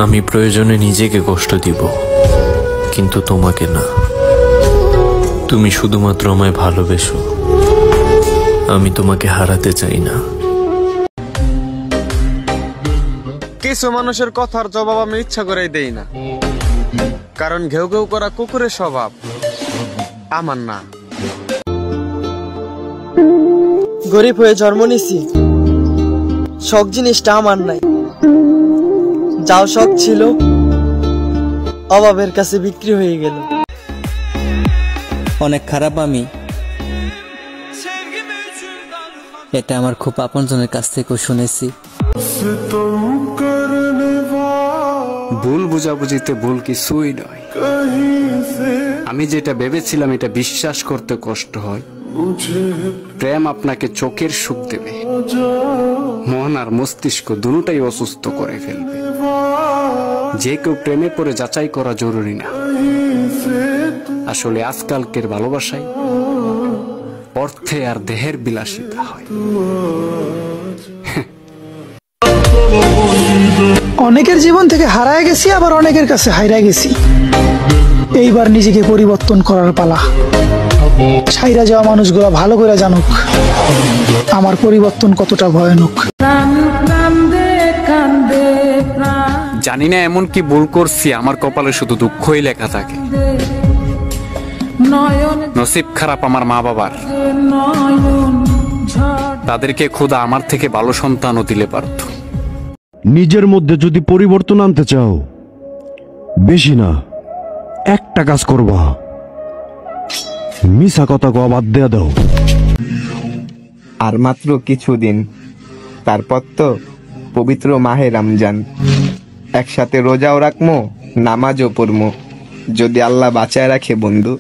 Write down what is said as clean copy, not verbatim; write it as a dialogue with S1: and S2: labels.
S1: আমি প্রয়োজনে নিজেকে কষ্ট দিব, কিন্তু তোমাকে না। তুমি শুধুমাত্র আমায় ভালোবেসো, আমি তোমাকে হারাতে চাই না।
S2: কিছু মানুষের কথার জবাব আমি ইচ্ছা করেই দেই না, কারণ ঘেউ ঘেউ করা কুকুরের স্বভাব আমার না।
S3: গরিব হয়ে জন্ম নিছি, শখ জিনিসটা আমার নাই। যাও শখ ছিল অভাবের কাছে বিক্রি হয়ে গেল।
S4: অনেক খারাপ আমি, এটা আমার খুব আপনজনের কাছ থেকেও শুনেছি।
S5: ভুল বুঝাবুঝিতে ভুল কিছুই নয়। আমি যেটা ভেবেছিলাম এটা বিশ্বাস করতে কষ্ট হয়। প্রেম আপনাকে চোখের সুখ দেবে, মন আর মস্তিষ্ক দুটোটাই অসুস্থ করে ফেলবে। যে কেউ প্রেমে পড়ে যাচাই করা জরুরি না। আসলে আজকালকের ভালোবাসায় অর্থে আর দেহের বিলাসিতা হয়।
S6: অনেকের জীবন থেকে হারায় গেছি, আবার অনেকের কাছে হারায় গেছি। এইবার নিজেকে পরিবর্তন করার পালা। ছাইরা যাওয়া মানুষগুলো ভালো করে জানুক আমার পরিবর্তন কতটা ভয়ানক।
S5: জানি না এমন কি ভুল করছি, আমার কপালে শুধু দুঃখই লেখা থাকে। নসিব খারাপ আমার মা বাবার, তাদেরকে খোদা আমার থেকে ভালো সন্তানও দিলে পারত।
S7: নিজের মধ্যে যদি পরিবর্তন আনতে চাও, বেশি না একটা কাজ করবা, মিছা কথা কওয়া বাদ দেয়া দাও।
S8: আর মাত্র কিছুদিন, তারপর তো পবিত্র মাহে রমজান। একসাথে রোজাও রাখবো, নামাজও পড়বো, যদি আল্লাহ বাঁচায় রাখে বন্ধু।